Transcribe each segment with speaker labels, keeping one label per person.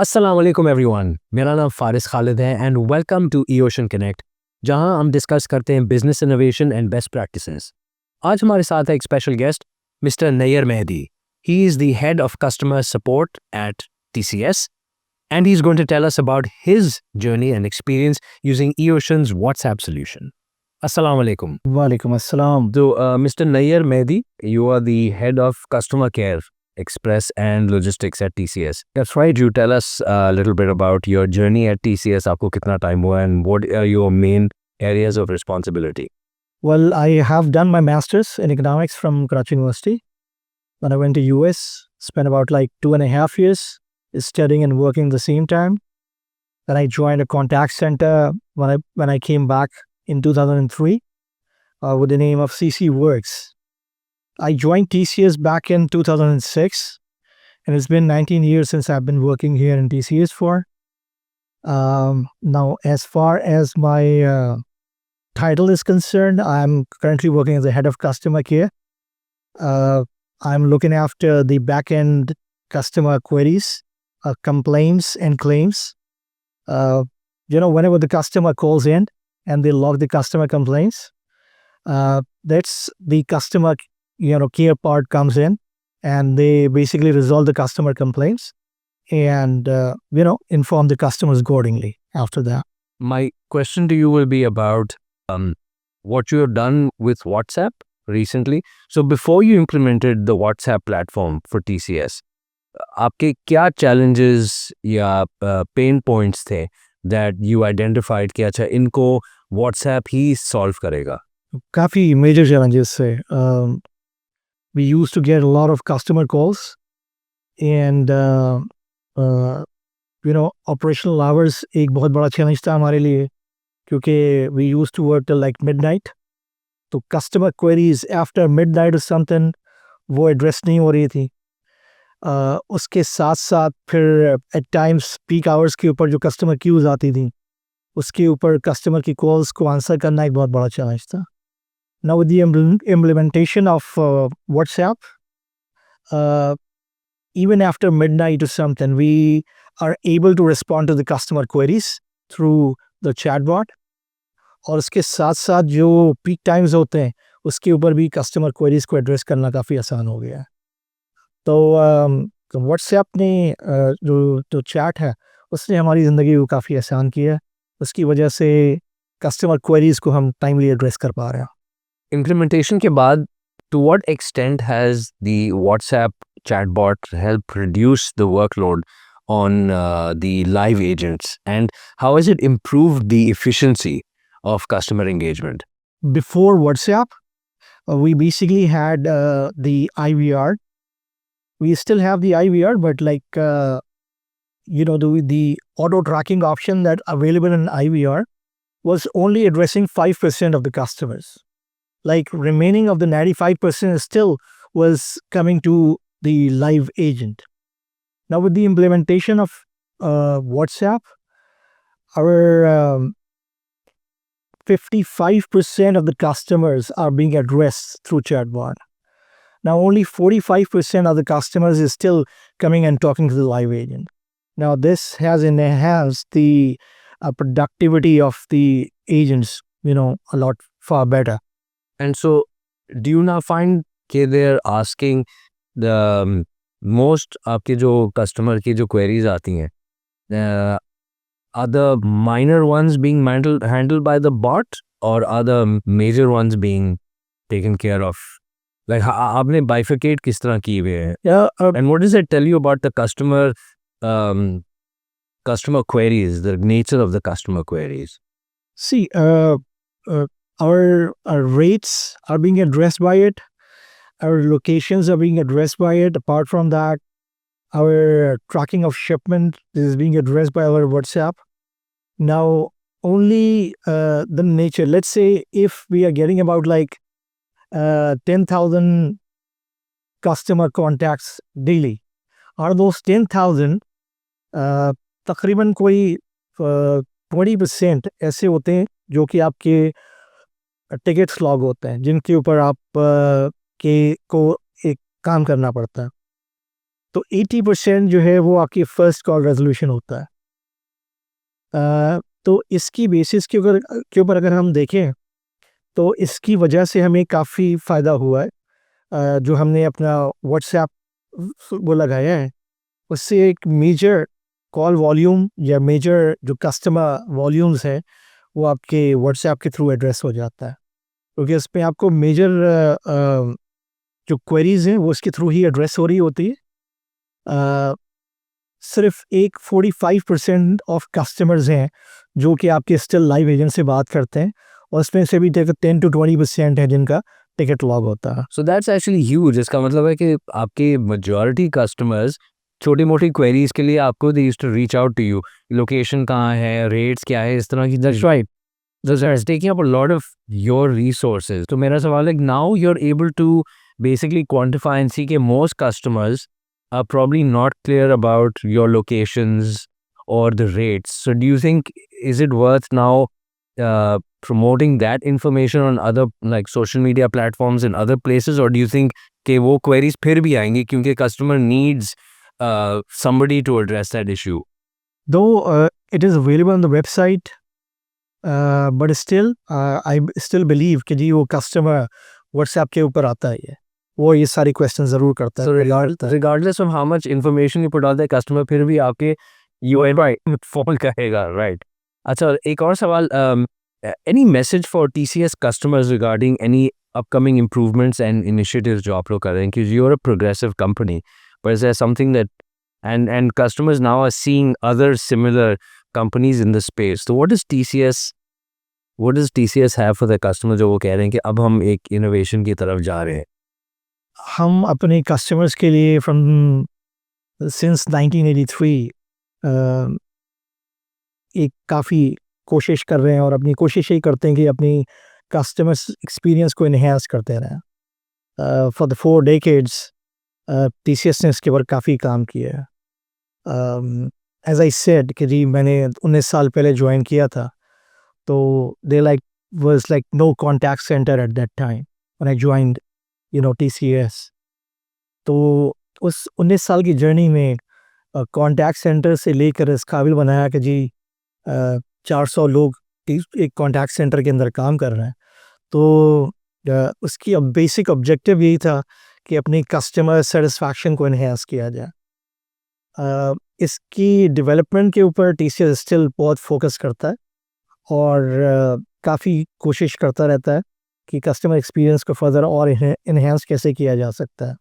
Speaker 1: अस्सलाम वालेकुम एवरीवन, मेरा नाम फ़ारिस खालिद है and welcome to e ocean connect, जहां हम डिस्कस करते हैं business innovation and best practices. आज हमारे साथ है एक special guest, mister Nayyar Mehdi. He is the head of customer support at TCS and he's going to tell us about his journey and experience using e-Ocean's WhatsApp solution. Assalamu alaikum.
Speaker 2: Walaikum assalam.
Speaker 1: So, Mr. Nayyar Mehdi, you are the head of customer care, express and logistics at TCS.
Speaker 2: That's right.
Speaker 1: Could you tell us a little bit about your journey at TCS? आपको कितना time हुआ and what are your main areas of responsibility?
Speaker 2: Well, I have done my master's in economics from Karachi University. Then I went to US, spent about like 2.5 years studying and working at the same time. Then I joined a contact center when I came back in 2003 with the name of CC Works. I joined TCS back in 2006, and it's been 19 years since I've been working here in TCS for. Now, as far as my title is concerned, I'm currently working as the head of customer care. I'm looking after the back-end customer queries, complaints, and claims. Whenever the customer calls in and they log the customer complaints, that's the customer, care part comes in, and they basically resolve the customer complaints and, inform the customers accordingly after that.
Speaker 1: My question to you will be about what you have done with WhatsApp recently. So before you implemented the WhatsApp platform for TCS, आपके क्या challenges या pain points थे that you identified कि अच्छा इनको WhatsApp ही solve करेगा?
Speaker 2: काफ़ी major challenges थे. We used to get a lot of customer calls, and operational hours एक बहुत बड़ा challenge था हमारे लिए, क्योंकि we used to work till like midnight. तो customer queries after midnight or something वो address नहीं हो रही थी. उसके साथ साथ फिर at times peak hours के ऊपर जो customer queues आती थी, उसके ऊपर customer की calls को answer करना एक बहुत बड़ा challenge था. Now with the implementation of WhatsApp, even after midnight or something, we are able to respond to the customer queries through the chatbot. और उसके साथ साथ जो peak times होते हैं उसके ऊपर भी customer queries को address करना काफ़ी आसान हो गया है. तो WhatsApp ने जो chat है उसने हमारी ज़िंदगी को काफ़ी आसान किया है. उसकी वजह से customer queries को हम timely address कर पा रहे हैं.
Speaker 1: Implementation के बाद, to what extent has the WhatsApp chatbot helped reduce the workload on the live agents, and how has it improved the efficiency of customer engagement?
Speaker 2: Before WhatsApp, we basically had the IVR. We still have the IVR, but the auto tracking option that available in IVR was only addressing 5% of the customers. Like remaining of the 95% still was coming to the live agent. Now with the implementation of WhatsApp, our 55% of the customers are being addressed through chatbot. Now only 45% of the customers is still coming and talking to the live agent. Now this has enhanced the productivity of the agents, a lot far better.
Speaker 1: And so, do you now find that they're asking the most आपके जो customer की जो queries आती हैं, are the minor ones being handled by the bot, or are the major ones being taken care of? Like आपने bifurcate किस तरह किए हुए हैं?
Speaker 2: Yeah.
Speaker 1: And what does it tell you about the customer queries, the nature of the customer queries?
Speaker 2: See, our rates are being addressed by it. Our locations are being addressed by it. Apart from that, our tracking of shipment is being addressed by our WhatsApp. Now, only the nature. Let's say if we are getting about 10,000 customer contacts daily, are those 10,000 तकरीबन कोई 20% ऐसे होते हैं जो कि आपके tickets log होते हैं, जिनके ऊपर आप को एक काम करना पड़ता है. तो 80% जो है वो आपकी फर्स्ट कॉल रेजोल्यूशन होता है। तो इसकी बेसिस के ऊपर अगर हम देखें तो इसकी वजह से हमें काफ़ी फ़ायदा हुआ है। जो हमने अपना व्हाट्सएप वो लगाया है, उससे एक मेजर कॉल वॉल्यूम या मेजर जो कस्टमर वॉल्यूम्स है वो आपके व्हाट्सएप के थ्रू एड्रेस हो जाता है, क्योंकि इसमें आपको मेजर जो क्वेरीज हैं वो इसके थ्रू ही एड्रेस हो रही होती है। सिर्फ एक 45% ऑफ कस्टमर्स हैं जो कि आपके स्टिल लाइव एजेंट से बात करते हैं, और उसमें से भी 10 to 20% है जिनका टिकट लॉग होता है।
Speaker 1: So that's actually huge. इसका मतलब है कि आपके मेजॉरिटी कस्टमर्स छोटी मोटी क्वेरीज के लिए आपको they used to reach out to you, location कहाँ है, रेट्स क्या है, इस तरह की। That's right, that's taking up a lot of your resources. तो मेरा सवाल है, now you are able to basically quantify and see that most customers are probably not clear about your locations or the rates. So do you think, is it worth now promoting that information on other like social media platforms and other places, or do you think कि वो queries फिर भी आएंगी क्योंकि customer needs somebody to address that issue?
Speaker 2: Though it is available on the website, but still I still believe कि जी वो customer WhatsApp के ऊपर आता ही है, वो ये सारी क्वेश्चन ज़रूर करता
Speaker 1: So
Speaker 2: है।
Speaker 1: regardless of how much information you put out there, customer फिर भी आपके UI फोन करेगा, right? अच्छा, एक और सवाल, any message for TCS customers regarding any upcoming improvements and initiatives जो आप लोग कर रहे हैं, because you're a progressive company, but is there something that and customers now are seeing other similar companies in the space, so what does TCS have for the customer जो वो कह रहे हैं कि अब हम एक innovation की तरफ जा रहे हैं?
Speaker 2: हम अपने कस्टमर्स के लिए फ्रॉम सिंस 1983 एक काफ़ी कोशिश कर रहे हैं, और अपनी कोशिश यही करते हैं कि अपनी कस्टमर्स एक्सपीरियंस को इन्हेंस करते रहें। फॉर द 4 decades TCS ने इसके ऊपर काफ़ी काम किया है। एज आई सेड कि जी मैंने 19 साल पहले ज्वाइन किया था, तो they like was like no contact centre at that time when I joined TCS। तो उस 19 साल की जर्नी में कॉन्टैक्ट सेंटर से लेकर इस काबिल बनाया कि जी 400 लोग एक कॉन्टैक्ट सेंटर के अंदर काम कर रहे हैं। तो उसकी अब बेसिक ऑब्जेक्टिव यही था कि अपनी कस्टमर सेटिस्फैक्शन को इन्हेंस किया जाए। इसकी डेवलपमेंट के ऊपर TCS स्टिल बहुत फोकस करता है, और काफ़ी कोशिश करता रहता है कि कस्टमर एक्सपीरियंस को फर्दर और इन्हेंस कैसे किया जा सकता है।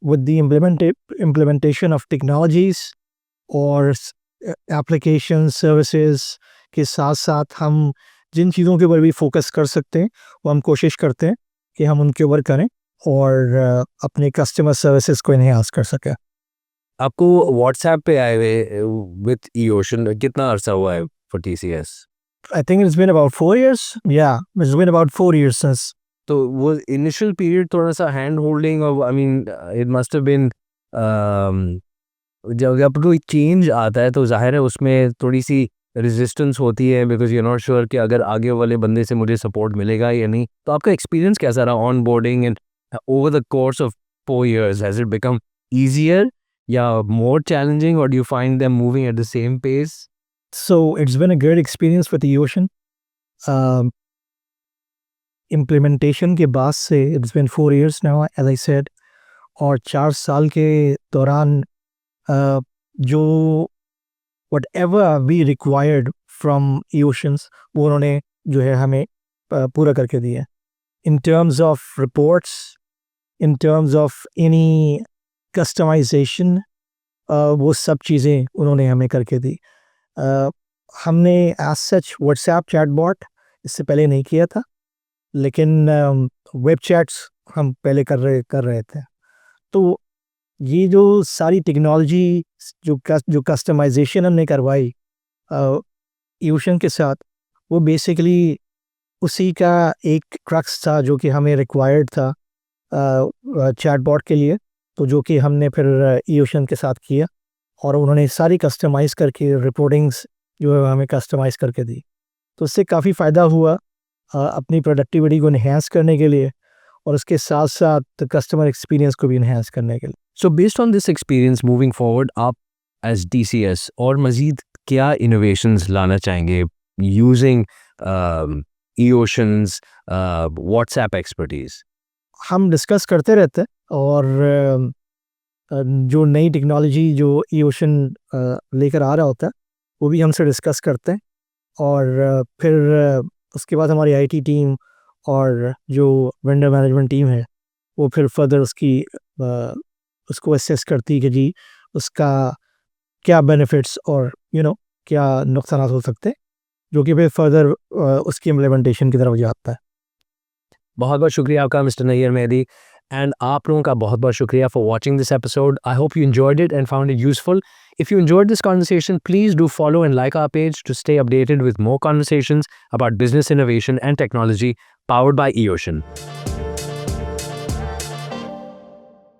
Speaker 2: with the implementation of technologies और application services के साथ साथ हम जिन चीज़ों के ऊपर भी फोकस कर सकते हैं वो हम कोशिश करते हैं कि हम उनके ऊपर करें और अपने कस्टमर सर्विसेज को इन्हेंस कर सकें।
Speaker 1: आपको व्हाट्सएप पे आए हुए विथ eOcean कितना अरसा हुआ है for TCS?
Speaker 2: I think it's been about 4 years. Yeah, it's been about 4 years since.
Speaker 1: तो वो इनिशियल पीरियड थोड़ा सा हैंड होल्डिंग, और I mean it must have been, जब कोई चेंज आता है तो जाहिर है उसमें थोड़ी सी रेजिस्टेंस होती है, बिकॉज यू नॉट श्योर कि अगर आगे वाले बंदे से मुझे सपोर्ट मिलेगा या नहीं। तो आपका एक्सपीरियंस कैसा रहा onboarding and over the course of 4 years? Has it become easier या मोर चैलेंजिंग, और do you find them moving at the same pace?
Speaker 2: So it's been a great experience with eOcean. Implementation के बाद से it's been 4 years now, as I said, और 4 साल के दौरान जो whatever we required from eOceans वो उन्होंने जो है हमें पूरा करके दिया। In terms of reports, in terms of any customization, वो सब चीज़ें उन्होंने हमें करके दी। हमने एज सच व्हाट्सएप चैटबॉट इससे पहले नहीं किया था, लेकिन वेब चैट्स हम पहले कर रहे थे। तो ये जो सारी टेक्नोलॉजी जो कस्टमाइजेशन हमने करवाई eOcean के साथ, वो बेसिकली उसी का एक क्रक्स था जो कि हमें रिक्वायर्ड था चैटबॉट के लिए, तो जो कि हमने फिर eOcean के साथ किया, और उन्होंने सारी कस्टमाइज़ करके रिपोर्टिंग्स जो है हमें कस्टमाइज़ करके दी। तो उससे काफ़ी फ़ायदा हुआ अपनी प्रोडक्टिविटी को इन्हेंस करने के लिए, और उसके साथ साथ कस्टमर एक्सपीरियंस को भी इन्हेंस करने के लिए।
Speaker 1: So based on this experience moving forward, आप as DCS और मज़ीद क्या innovations लाना चाहेंगे using eOcean's WhatsApp expertise?
Speaker 2: हम डिस्कस करते रहते हैं और जो नई टेक्नोलॉजी जो eOcean लेकर आ रहा होता है वो भी हमसे डिस्कस करते हैं और फिर उसके बाद हमारी आईटी टीम और जो वेंडर मैनेजमेंट टीम है वो फिर फर्दर उसको असेस करती है कि जी उसका क्या बेनिफिट्स और क्या नुकसान हो सकते हैं, जो कि फिर फर्दर उसकी इम्प्लीमेंटेशन की तरफ जाता है।
Speaker 1: बहुत बहुत शुक्रिया आपका मिस्टर नैयर मेहदी, एंड आप लोगों का बहुत बहुत शुक्रिया for watching this episode. I hope you enjoyed it and found it useful. If you enjoyed this conversation, please do follow and like our page to stay updated with more conversations about business innovation and technology powered by eOcean.